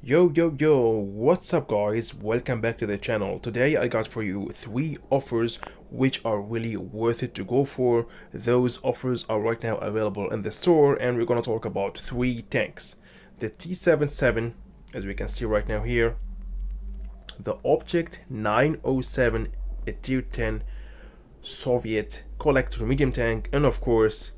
Yo, what's up guys, welcome back to the channel. Today I got for you 3 offers which are really worth it to go for. Those offers are right now available in the store and we're gonna talk about 3 tanks. The T77, as we can see right now here, the Object 907, a tier 10 Soviet collector medium tank, and of course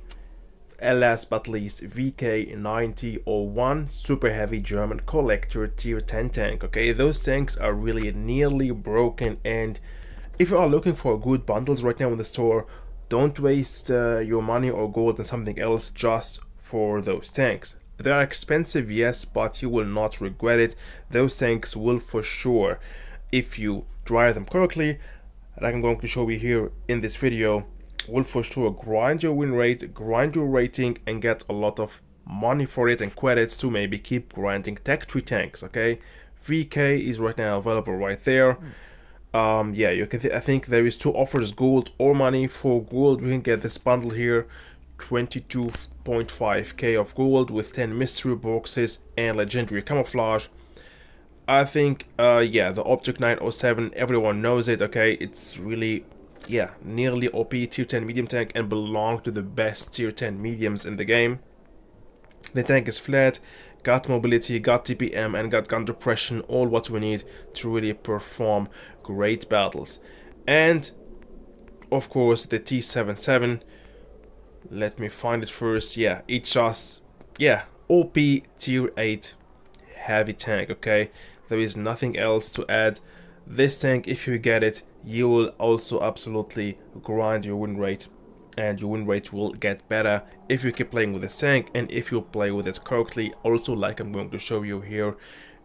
last but least VK.90.01 super heavy German collector tier 10 tank. Okay, those tanks are really nearly broken, and if you are looking for good bundles right now in the store, don't waste your money or gold on something else just for those tanks. They are expensive, yes, but you will not regret it. Those tanks will for sure, if you drive them correctly, like I'm going to show you here in this video, will for sure grind your win rate, grind your rating, and get a lot of money for it and credits to maybe keep grinding tech tree tanks. Okay, VK is right now available right there. Yeah, you can I think there is 2 offers, gold or money. For gold, we can get this bundle here, 22.5k of gold with 10 mystery boxes and legendary camouflage. I think yeah, the Object 907, everyone knows it. Okay, it's really, yeah, nearly OP tier 10 medium tank and belong to the best tier 10 mediums in the game. The tank is flat, got mobility, got TPM, and got gun depression, all what we need to really perform great battles. And of course the T77, let me find it first. Yeah, it's just, yeah, OP tier 8 heavy tank. Okay, there is nothing else to add. This tank, if you get it, you will also absolutely grind your win rate, and your win rate will get better if you keep playing with this tank and if you play with it correctly, also like I'm going to show you here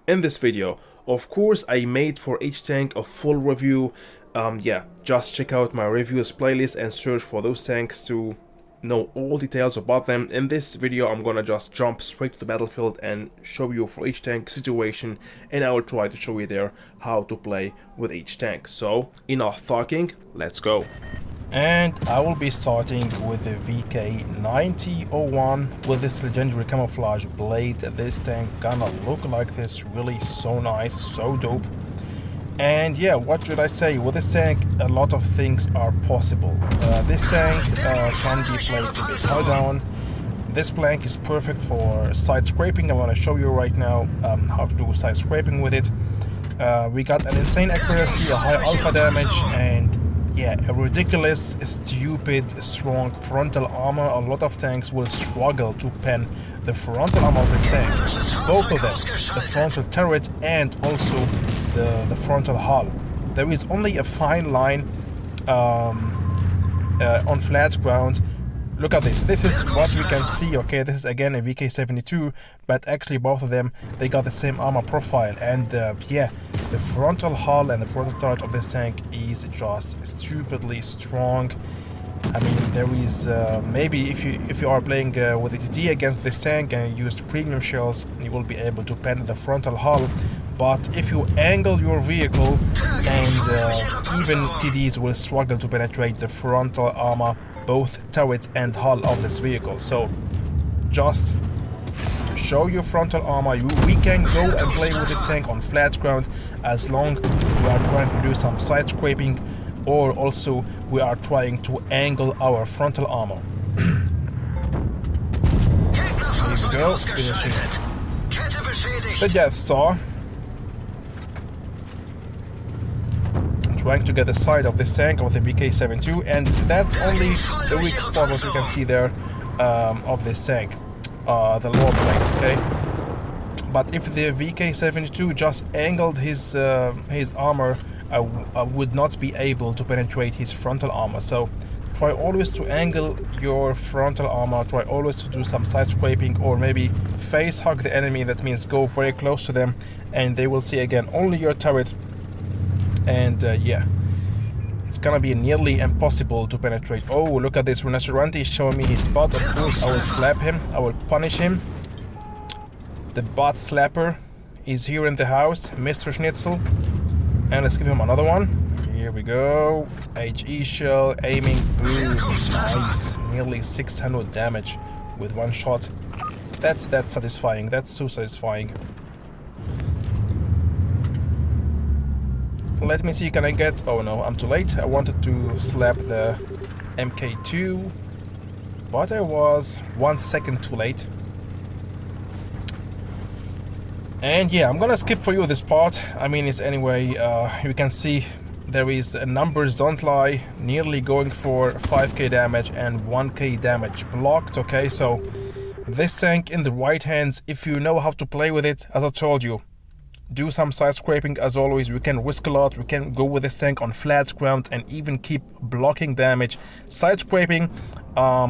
in this video. Of course, I made for each tank a full review. Yeah, just check out my reviews playlist and search for those tanks to know all details about them. In this video, I'm gonna just jump straight to the battlefield and show you for each tank situation, and I will try to show you there how to play with each tank. So enough talking, let's go. And I will be starting with the VK.90.01 with this legendary camouflage blade. This tank gonna look like this, really so nice, so dope. And yeah, what should I say? With this tank, a lot of things are possible. This tank can be played in this high down. This plank is perfect for side scraping. I'm going to show you right now how to do side scraping with it. We got an insane accuracy, a high alpha damage, and yeah, a ridiculous, stupid, strong frontal armor. A lot of tanks will struggle to pen the frontal armor of this tank. Both of them, the frontal turret and also the frontal hull. There is only a fine line on flat ground. Look at this. This is what we can see. Okay, this is again a VK72, but actually both of them, they got the same armor profile. And yeah, the frontal hull and the frontal turret of this tank is just stupidly strong. I mean, there is maybe if you are playing with a TD against this tank and you used premium shells, you will be able to pen the frontal hull. But if you angle your vehicle, and even TDs will struggle to penetrate the frontal armor, both turret and hull of this vehicle. So just to show you frontal armor, we can go and play with this tank on flat ground as long we are trying to do some side scraping, or also we are trying to angle our frontal armor. Here we go, finishing the Death Star. Trying to get the side of this tank of the VK72, and that's only the weak spot what you can see there of this tank, the lower plate. Okay, but if the VK72 just angled his armor, I would not be able to penetrate his frontal armor. So try always to angle your frontal armor, try always to do some side scraping, or maybe face hug the enemy. That means go very close to them and they will see again only your turret. And yeah, it's gonna be nearly impossible to penetrate. Oh, look at this, Rinoceronte is showing me his spot. Of course, I will slap him, I will punish him. The bot slapper is here in the house, MrSchnitzel. And let's give him another one. Here we go. HE shell, aiming, boom, nice. Nearly 600 damage with one shot. That's satisfying, that's so satisfying. Let me see, can I get... Oh no, I'm too late. I wanted to slap the MK2, but I was 1 second too late. And yeah, I'm gonna skip for you this part. I mean, it's anyway, you can see there is numbers don't lie, nearly going for 5k damage and 1k damage blocked, okay? So this tank in the right hands, if you know how to play with it, as I told you, do some side scraping as always. We can risk a lot, we can go with this tank on flat ground and even keep blocking damage. Side scraping,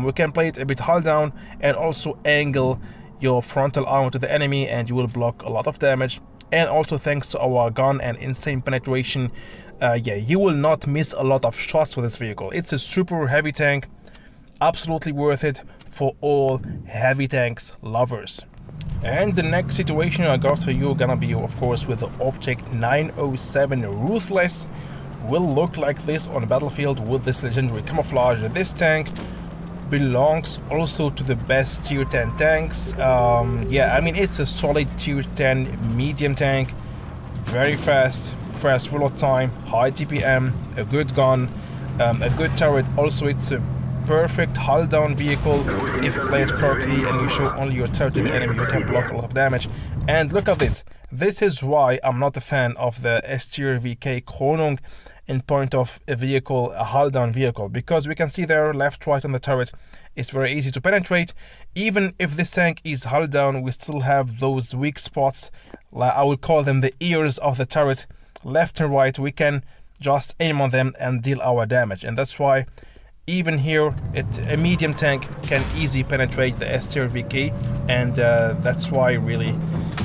we can play it a bit hull down and also angle your frontal armor to the enemy and you will block a lot of damage. And also thanks to our gun and insane penetration, yeah, you will not miss a lot of shots with this vehicle. It's a super heavy tank, absolutely worth it for all heavy tanks lovers. And the next situation I got for you gonna be, of course, with the Object 907 Ruthless. Will look like this on the battlefield with this legendary camouflage. This tank belongs also to the best tier 10 tanks. Yeah, I mean, it's a solid tier 10 medium tank, very fast reload time, high TPM, a good gun, a good turret. Also, it's a perfect hull down vehicle if played correctly and you show only your turret to the enemy. You can block a lot of damage. And look at this. This is why I'm not a fan of the S tier VK.90.01 in point of a vehicle, a hull down vehicle, because we can see there left, right on the turret, it's very easy to penetrate. Even if this tank is hull down, we still have those weak spots, I would call them the ears of the turret, left and right. We can just aim on them and deal our damage, and that's why even here a medium tank can easily penetrate the S tier VK, and that's why really,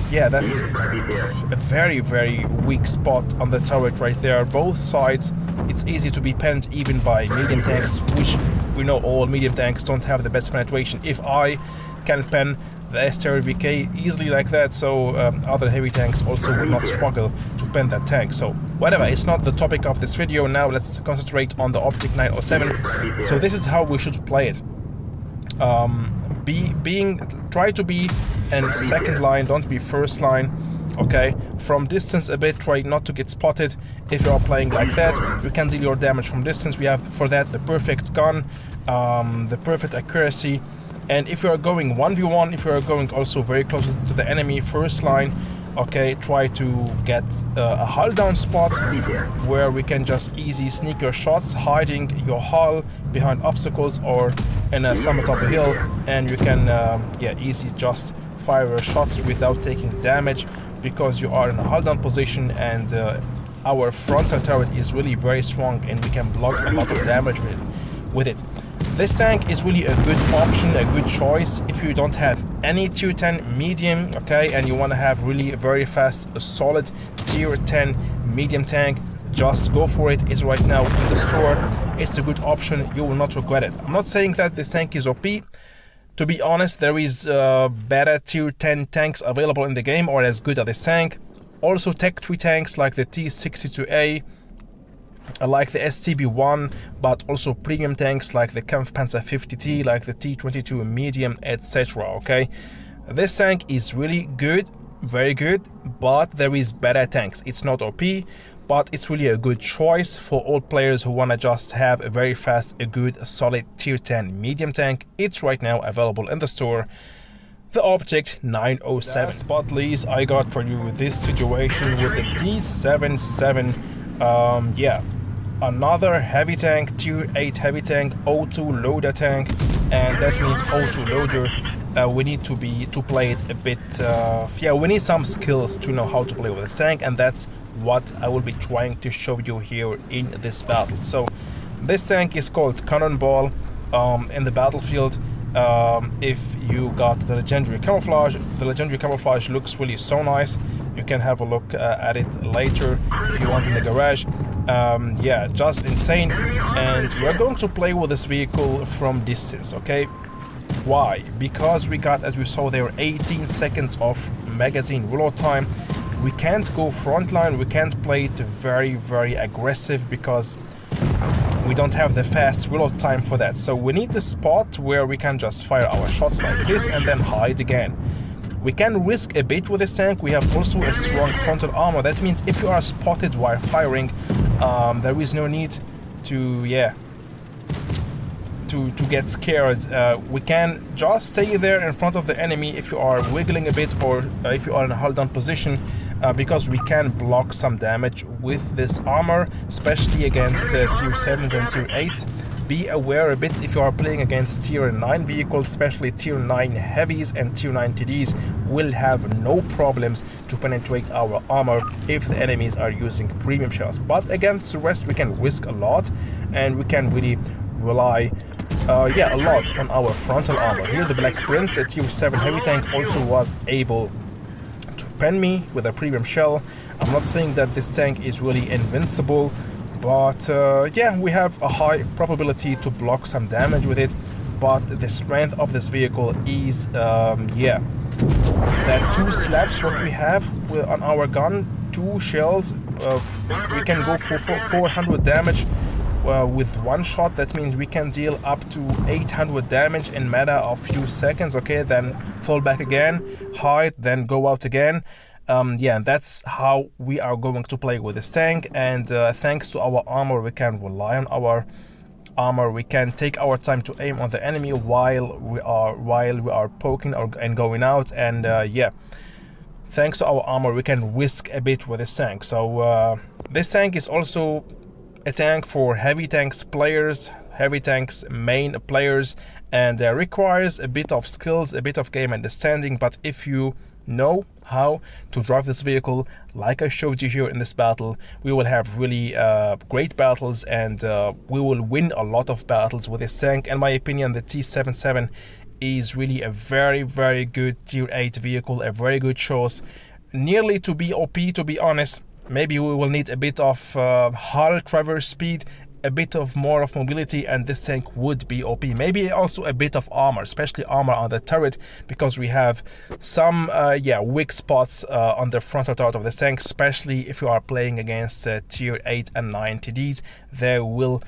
yeah, that's a very weak spot on the turret right there. Both sides, it's easy to be penned even by medium tanks, which we know all medium tanks don't have the best penetration. If I can pen the S tier VK easily like that, so other heavy tanks also will not struggle to pen that tank. So whatever, it's not the topic of this video. Now let's concentrate on the Object 907. So this is how we should play it. Try to be in second line, don't be first line. Okay, from distance a bit, try not to get spotted. If you are playing like that, you can deal your damage from distance. We have for that the perfect gun, the perfect accuracy. And if you are going 1v1, if you are going also very close to the enemy first line, okay, try to get a hull down spot where we can just easy sneak your shots, hiding your hull behind obstacles or in a summit of the hill, and you can yeah, easy just fire your shots without taking damage, because you are in a hull down position, and our frontal turret is really very strong and we can block a lot of damage with it. This tank is really a good option, a good choice if you don't have any tier 10 medium, okay, and you want to have really a very fast, a solid tier 10 medium tank. Just go for it. It's right now in the store. It's a good option. You will not regret it. I'm not saying that this tank is OP. To be honest, there is better tier 10 tanks available in the game or as good as this tank. Also tech 3 tanks like the T77, like the STB1, but also premium tanks like the Kampfpanzer 50T, like the T22 medium, etc. Okay, this tank is really good, very good, but there is better tanks. It's not OP, but it's really a good choice for all players who want to just have a very fast, a good, a solid tier 10 medium tank. It's right now available in the store, the Object 907. Last but least, I got for you this situation with the T77. Yeah, another heavy tank, tier 8 heavy tank, O2 loader tank, and that means O2 loader. We need to play it a bit, yeah, we need some skills to know how to play with this tank, and that's what I will be trying to show you here in this battle. So this tank is called Cannonball in the battlefield. If you got the legendary camouflage looks really so nice. You can have a look at it later if you want in the garage. Yeah, just insane. And we're going to play with this vehicle from distance, okay? Why? Because we got, as we saw there, 18 seconds of magazine reload time. We can't go frontline, we can't play it very aggressive because we don't have the fast reload time for that. So we need a spot where we can just fire our shots like this and then hide again. We can risk a bit with this tank. We have also a strong frontal armor. That means if you are spotted while firing, there is no need to, yeah, to get scared. We can just stay there in front of the enemy if you are wiggling a bit, or if you are in a hold down position, because we can block some damage with this armor, especially against tier 7s and tier 8s. Be aware a bit if you are playing against tier 9 vehicles, especially tier 9 heavies and tier 9 TDs will have no problems to penetrate our armor if the enemies are using premium shells. But against the rest we can risk a lot, and we can really rely a lot on our frontal armor. Here the Black Prince, a tier 7 heavy tank, also was able to pen me with a premium shell. I'm not saying that this tank is really invincible, but yeah, we have a high probability to block some damage with it. But the strength of this vehicle is, yeah, that 2 slaps what we have on our gun, 2 shells, we can go for 400 damage with 1 shot. That means we can deal up to 800 damage in matter of few seconds. Okay, then fall back again, hide, then go out again. Yeah, that's how we are going to play with this tank. And thanks to our armor, we can rely on our armor. We can take our time to aim on the enemy while we are poking and going out. And yeah, thanks to our armor, we can risk a bit with this tank. So this tank is also a tank for heavy tanks players, heavy tanks main players, and requires a bit of skills, a bit of game understanding. But if you know how to drive this vehicle like I showed you here in this battle, we will have really great battles, and we will win a lot of battles with this tank. In my opinion, the T77 is really a very, very good tier 8 vehicle, a very good choice, nearly to be OP, to be honest. Maybe we will need a bit of hull traverse speed, a bit of more of mobility, and this tank would be OP. Maybe also a bit of armor, especially armor on the turret, because we have some weak spots on the frontal turret of this tank, especially if you are playing against tier 8 and 9 TDs. They will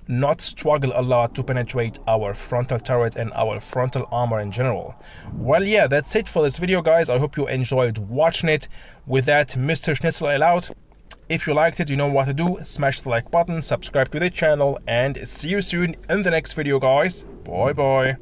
not struggle a lot to penetrate our frontal turret and our frontal armor in general. Well, yeah, that's it for this video, guys. I hope you enjoyed watching it. With that, MrSchnitzel out. If you liked it, you know what to do. Smash the like button, subscribe to the channel, and see you soon in the next video, guys. Bye bye.